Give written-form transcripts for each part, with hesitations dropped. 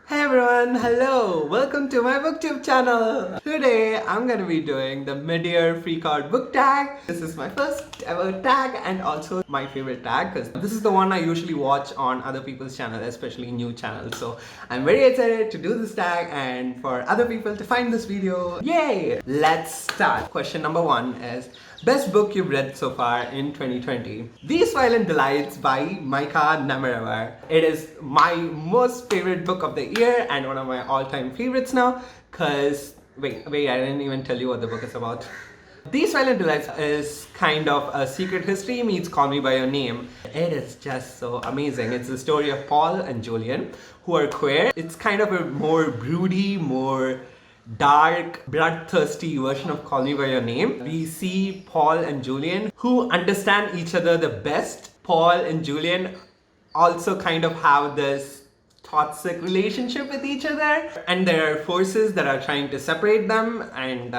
Hey everyone, hello! Welcome to my booktube channel! Today I'm gonna be doing the mid-year Freakout book tag. This is my first ever tag and also my favorite tag because this is the one I usually watch on other people's channel, especially new channels. So I'm very excited to do this tag and for other people to find this video. Yay! Let's start. Question number 1 is best book you've read so far in 2020. These Violent Delights by Mikael. It is my most favorite book of the year and one of my all-time favorites now because wait, I didn't even tell you what the book is about. These Violent Delights is kind of a secret history meets Call Me By Your Name. It is just so amazing. It's the story of Paul and Julian who are queer. It's kind of a more broody, more dark, bloodthirsty version of Call Me By Your Name. We see Paul and Julian who understand each other the best. Paul and Julian also kind of have this toxic relationship with each other and there are forces that are trying to separate them and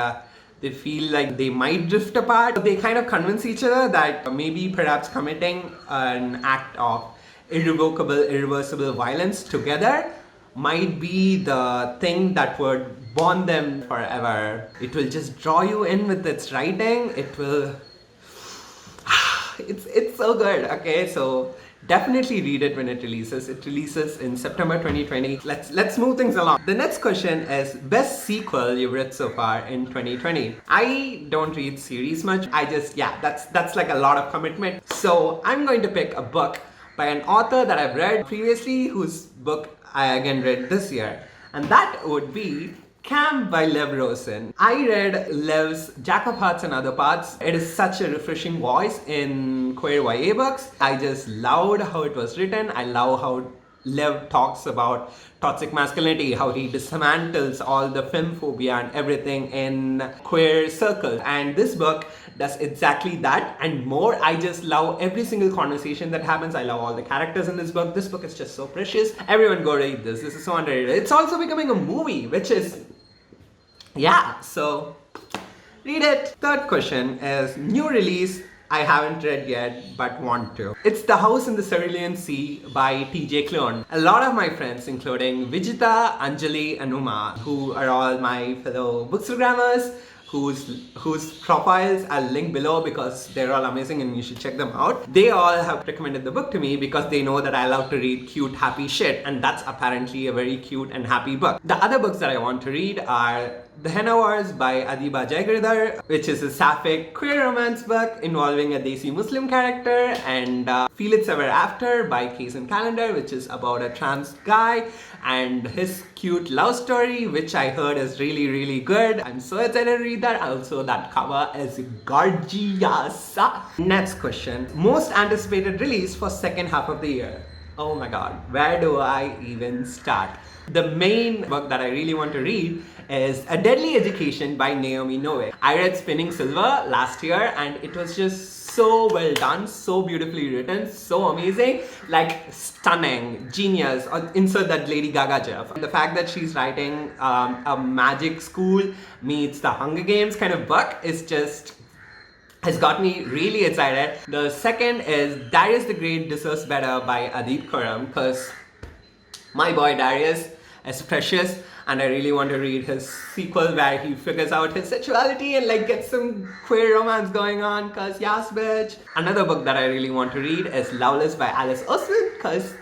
they feel like they might drift apart. They kind of convince each other that maybe perhaps committing an act of irrevocable, irreversible violence together might be the thing that would bond them forever. It will just draw you in with its writing. It will... it's so good, okay? So definitely read it when it releases. It releases in September 2020. Let's move things along. The next question is best sequel you've read so far in 2020. I don't read series much. That's like a lot of commitment. So I'm going to pick a book by an author that I've read previously, whose book I again read this year. And that would be Camp by Love Rosen. I read Lev's Jack of Hearts and Other Parts. It is such a refreshing voice in queer YA books. I just loved how it was written. I love how Lev talks about toxic masculinity, how he dismantles all the femphobia and everything in queer circles. And this book does exactly that and more. I just love every single conversation that happens. I love all the characters in this book. This book is just so precious. Everyone go read this. This is so underrated. It's also becoming a movie, which is... yeah, so read it. Third question is new release I haven't read yet but want to. It's The House in the Cerulean Sea by T.J. Klune. A lot of my friends, including Vijita, Anjali and Uma, who are all my fellow bookstagrammers, whose profiles I'll link below because they're all amazing and you should check them out. They all have recommended the book to me because they know that I love to read cute, happy shit, and that's apparently a very cute and happy book. The other books that I want to read are The Henna Wars by Adiba Jaigirdar, which is a sapphic queer romance book involving a Desi Muslim character, and Feel It's Ever After by Kason Calendar, which is about a trans guy and his cute love story, which I heard is really, really good. I'm so excited to read that. Also, that cover is gorgeous. Next question. Most anticipated release for second half of the year. Oh my god, where do I even start? The main book that I really want to read is A Deadly Education by Naomi Novik. I read Spinning Silver last year and it was just so well done, so beautifully written, so amazing, like stunning, genius. Insert that Lady Gaga gif. The fact that she's writing a magic school meets the Hunger Games kind of book is just... has got me really excited. The second is Darius the Great Deserves Better by Adib Khurram because my boy Darius is precious and I really want to read his sequel where he figures out his sexuality and like gets some queer romance going on cause yes bitch. Another book that I really want to read is Loveless by Alice Oseman cause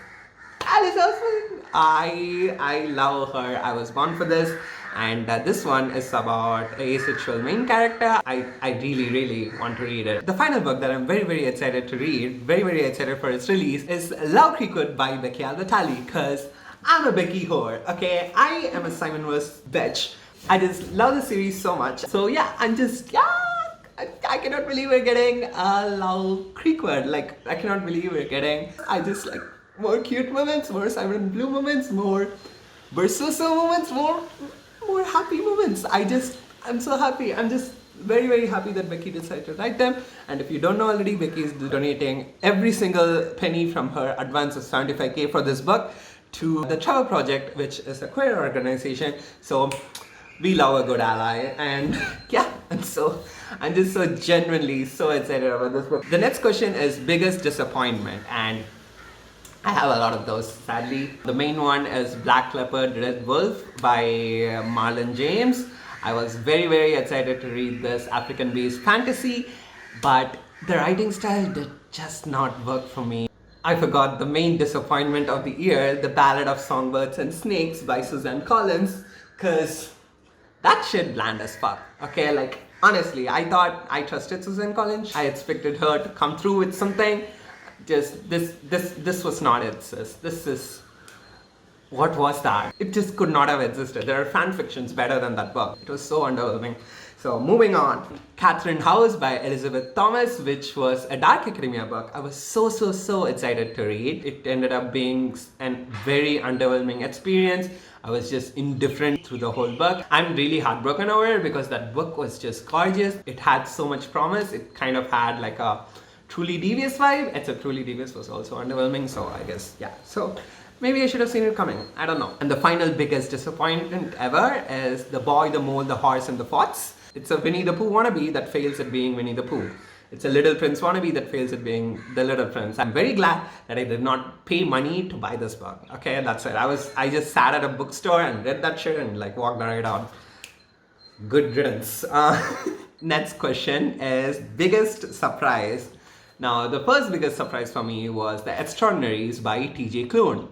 Alice Oseman, I love her. I was born for this. And this one is about a asexual main character. I really want to read it. The final book that I'm very excited to read, very excited for its release, is Love Creekwood by Becky Albertalli because I'm a Becky whore, okay? I am a Simon West bitch. I just love the series so much. So yeah, I'm just, I cannot believe we're getting a Love Creekwood. Like, I cannot believe we're getting, I just like more cute moments, more Simon Blue moments, more Bersoso moments, more happy moments. I'm so happy. I'm just very happy that Becky decided to write them. And if you don't know already, Becky is donating every single penny from her advance of 75k for this book to the Travel Project, which is a queer organization. So we love a good ally, and yeah, and so I'm just so genuinely so excited about this book. The next question is biggest disappointment, and I have a lot of those, sadly. The main one is Black Leopard, Red Wolf by Marlon James. I was very excited to read this African-based fantasy, but the writing style did just not work for me. I forgot the main disappointment of the year, The Ballad of Songbirds and Snakes by Suzanne Collins, because that shit bland as fuck. Okay, like honestly, I thought I trusted Suzanne Collins. I expected her to come through with something. Just this was not it, sis. This is, what was that? It just could not have existed. There are fan fictions better than that book. It was so underwhelming. So moving on, Katherine House by Elizabeth Thomas, which was a dark academia book. I was so excited to read. It ended up being a very underwhelming experience. I was just indifferent through the whole book. I'm really heartbroken over it because that book was just gorgeous. It had so much promise. It kind of had like a Truly Devious vibe, except Truly Devious was also underwhelming, so I guess, yeah. So maybe I should have seen it coming, I don't know. And the final biggest disappointment ever is The Boy, the Mole, the Horse and the Fox. It's a Winnie the Pooh wannabe that fails at being Winnie the Pooh. It's a Little Prince wannabe that fails at being the Little Prince. I'm very glad that I did not pay money to buy this book. Okay, that's it. I just sat at a bookstore and read that shit and like walked right out. Good riddance. Next question is biggest surprise. Now, the first biggest surprise for me was The Extraordinaries by T.J. Klune.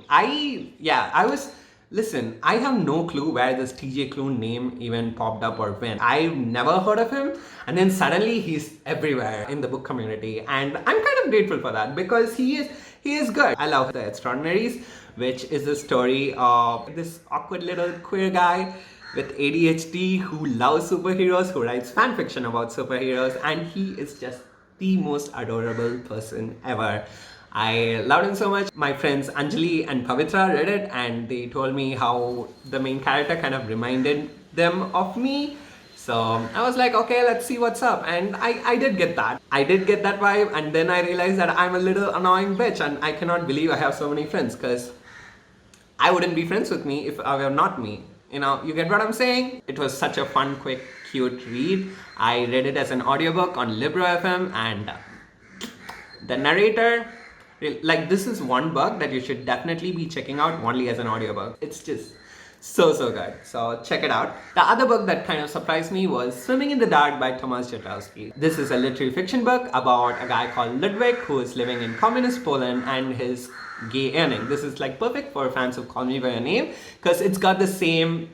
Listen, I have no clue where this T.J. Klune name even popped up or when. I've never heard of him, and then suddenly he's everywhere in the book community, and I'm kind of grateful for that because he is good. I love The Extraordinaries, which is a story of this awkward little queer guy with ADHD who loves superheroes, who writes fan fiction about superheroes, and he is just the most adorable person ever. I loved him so much. My friends Anjali and Pavitra read it and they told me how the main character kind of reminded them of me. So I was like, okay, let's see what's up. And I did get that. I did get that vibe, and then I realized that I'm a little annoying bitch and I cannot believe I have so many friends, because I wouldn't be friends with me if I were not me. You know, you get what I'm saying? It was such a fun, quick, cute read. I read it as an audiobook on Libro FM, and the narrator, like, this is one book that you should definitely be checking out only as an audiobook. It's just so good. So check it out. The other book that kind of surprised me was Swimming in the Dark by Tomasz Jatowski. This is a literary fiction book about a guy called Ludwig who is living in communist Poland and his gay yearning. This is like perfect for fans of Call Me By Your Name because it's got the same,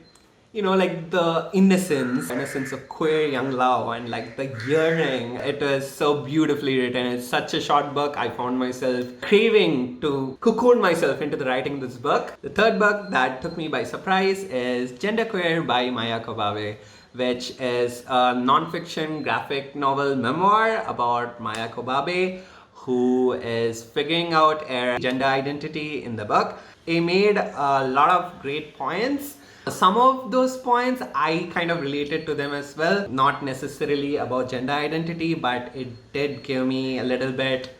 you know, like the innocence of queer young love and like the yearning. It is so beautifully written. It's such a short book. I found myself craving to cocoon myself into the writing of this book. The third book that took me by surprise is Genderqueer by Maya Kobabe, which is a non-fiction graphic novel memoir about Maya Kobabe, who is figuring out her gender identity in the book. He made a lot of great points. Some of those points I kind of related to them as well. Not necessarily about gender identity, but it did give me a little bit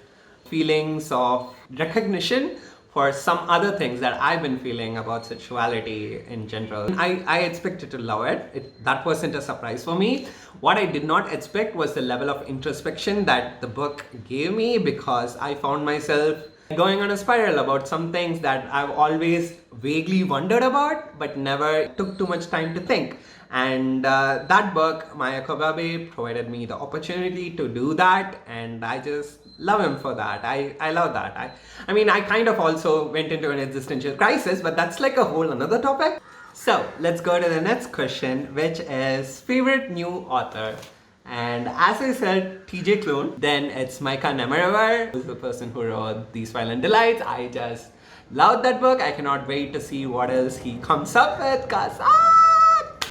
feelings of recognition for some other things that I've been feeling about sexuality in general. I expected to love it. That wasn't a surprise for me. What I did not expect was the level of introspection that the book gave me, because I found myself going on a spiral about some things that I've always vaguely wondered about but never took too much time to think. And that book, Maya Kobabe, provided me the opportunity to do that, and I just love him for that. I love that. I mean, I kind of also went into an existential crisis, but that's like a whole another topic. So let's go to the next question, which is favorite new author. And as I said, T.J. Klune, then it's Micah Nemerever, who's the person who wrote These Violent Delights. I just love that book. I cannot wait to see what else he comes up with, because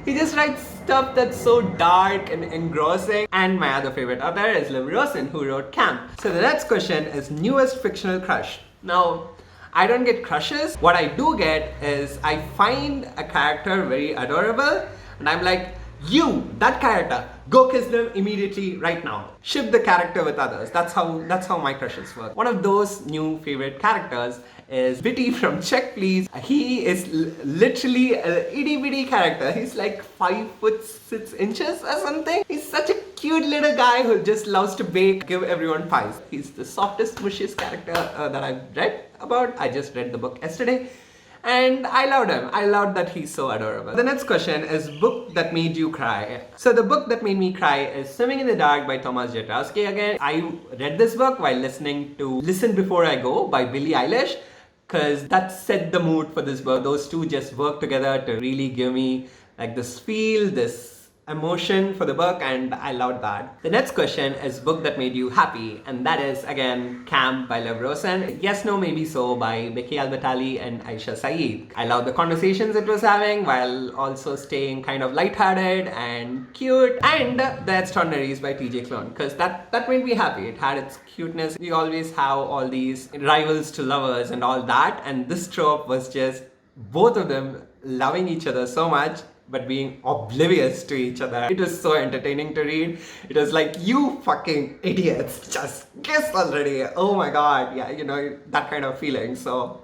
he just writes stuff that's so dark and engrossing. And my other favorite author is Love Rosen, who wrote Camp. So the next question is newest fictional crush. Now, I don't get crushes. What I do get is I find a character very adorable and I'm like, you, that character, go kiss them immediately right now. Ship the character with others. That's how my crushes work. One of those new favorite characters is Bitty from Check Please. He is literally an itty bitty character. He's like 5'6" or something. He's such a cute little guy who just loves to bake, give everyone pies. He's the softest, mushiest character that I've read about. I just read the book yesterday. And I loved him. I loved that he's so adorable. The next question is book that made you cry. So the book that made me cry is Swimming in the Dark by Thomas Jadrowski again. I read this book while listening to Listen Before I Go by Billie Eilish, because that set the mood for this book. Those two just worked together to really give me like this feel, this emotion for the book, and I loved that. The next question is book that made you happy, and that is again Camp by Love Rosen. Yes, No, Maybe So by Becky Albertalli and Aisha Saeed. I love the conversations it was having while also staying kind of lighthearted and cute. And The Extraordinaries by TJ Klune, because that made me happy. It had its cuteness. We always have all these rivals to lovers and all that, and this trope was just both of them loving each other so much but being oblivious to each other. It was so entertaining to read. It was like, you fucking idiots, just kiss already. Oh my god, yeah, you know, that kind of feeling. So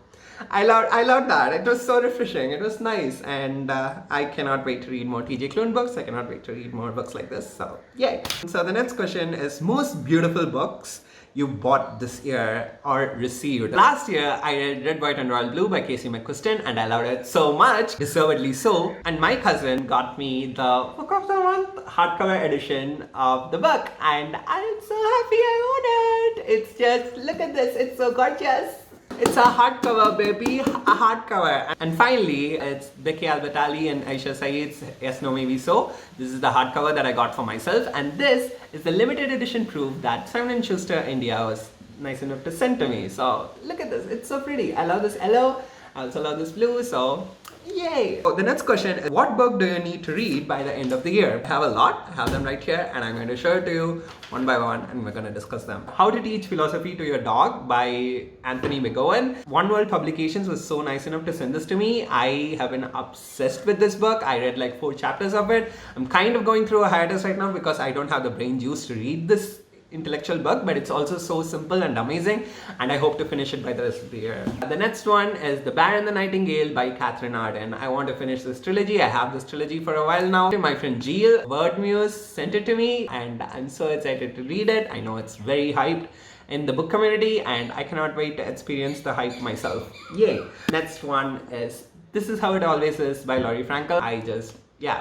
I loved that. It was so refreshing. It was nice, and I cannot wait to read more TJ Klune books. I cannot wait to read more books like this. So yay. So the next question is most beautiful books you bought this year or received. Last year, I read Red, White and Royal Blue by Casey McQuiston, and I loved it so much, deservedly so. And my cousin got me the Book of the Month hardcover edition of the book, and I'm so happy I own it. It's just, look at this, it's so gorgeous. It's a hardcover, baby, a hardcover. And finally, it's Becky Albertalli and Aisha Saeed's Yes, No, Maybe So. This is the hardcover that I got for myself, and this is the limited edition proof that Simon & Schuster India was nice enough to send to me. So look at this, it's so pretty. I love this yellow, I also love this blue, so yay! So the next question is, what book do you need to read by the end of the year? I have a lot, I have them right here, and I'm going to show it to you one by one, and we're going to discuss them. How to Teach Philosophy to Your Dog by Anthony McGowan. One World Publications was so nice enough to send this to me. I have been obsessed with this book. I read like 4 chapters of it. I'm kind of going through a hiatus right now because I don't have the brain juice to read this intellectual book, but it's also so simple and amazing, and I hope to finish it by the rest of the year. The next one is The Bear and the Nightingale by Katherine House. I want to finish this trilogy. I have this trilogy for a while now. My friend Jill, Wordmuse, sent it to me, and I'm so excited to read it. I know it's very hyped in the book community, and I cannot wait to experience the hype myself. Yay! Next one is This Is How It Always Is by Laurie Frankel.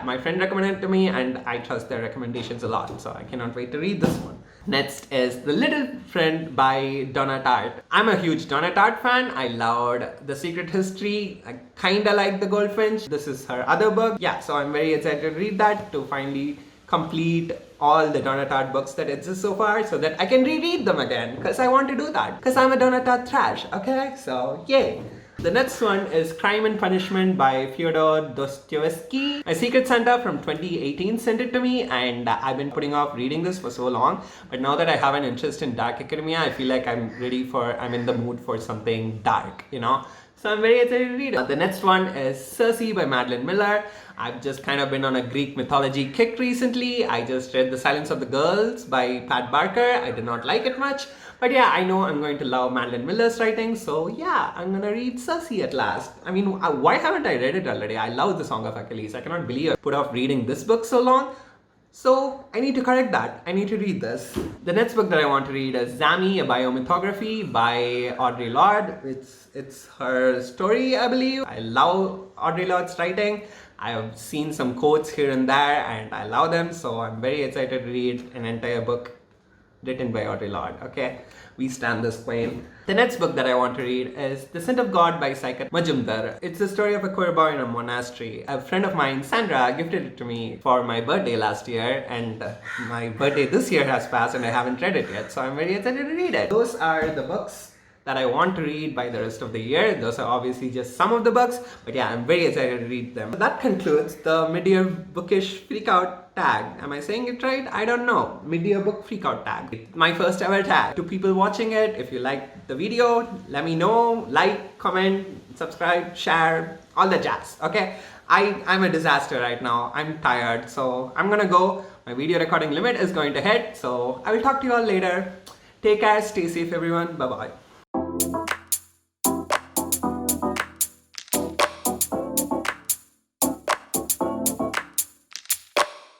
My friend recommended it to me, and I trust their recommendations a lot, so I cannot wait to read this one. Next is The Little Friend by Donna Tartt. I'm a huge Donna Tartt fan. I loved The Secret History. I kinda like The Goldfinch. This is her other book. Yeah, so I'm very excited to read that, to finally complete all the Donna Tartt books that exist so far, so that I can reread them again, because I want to do that, because I'm a Donna Tartt trash, okay? So yay! The next one is Crime and Punishment by Fyodor Dostoevsky. My Secret Santa from 2018 sent it to me, and I've been putting off reading this for so long. But now that I have an interest in dark academia, I feel like I'm in the mood for something dark, you know? So I'm very excited to read it. The next one is Cersei by Madeline Miller. I've just kind of been on a Greek mythology kick recently. I just read The Silence of the Girls by Pat Barker. I did not like it much. But yeah, I know I'm going to love Madeline Miller's writing, so yeah, I'm gonna read Cersei at last. I mean, why haven't I read it already? I love The Song of Achilles. I cannot believe I put off reading this book so long. So I need to correct that. I need to read this. The next book that I want to read is Sammy, a biomythography by Audre Lorde. It's her story, I believe. I love Audre Lorde's writing. I have seen some quotes here and there, and I love them, so I'm very excited to read an entire book written by Audre Lorde, okay? We stand this queen. The next book that I want to read is The Scent of God by Saikat Majumdar. It's the story of a queer boy in a monastery. A friend of mine, Sandra, gifted it to me for my birthday last year, and my birthday this year has passed and I haven't read it yet, so I'm very excited to read it. Those are the books that I want to read by the rest of the year. Those are obviously just some of the books, but yeah, I'm very excited to read them. That concludes the mid-year bookish freakout tag. Am I saying it right? I don't know. Mid-year book freakout tag. My first ever tag. To people watching it, if you liked the video, let me know. Like, comment, subscribe, share, all the jazz, okay? I'm a disaster right now. I'm tired, so I'm gonna go. My video recording limit is going to hit, so I will talk to you all later. Take care, stay safe everyone, bye-bye.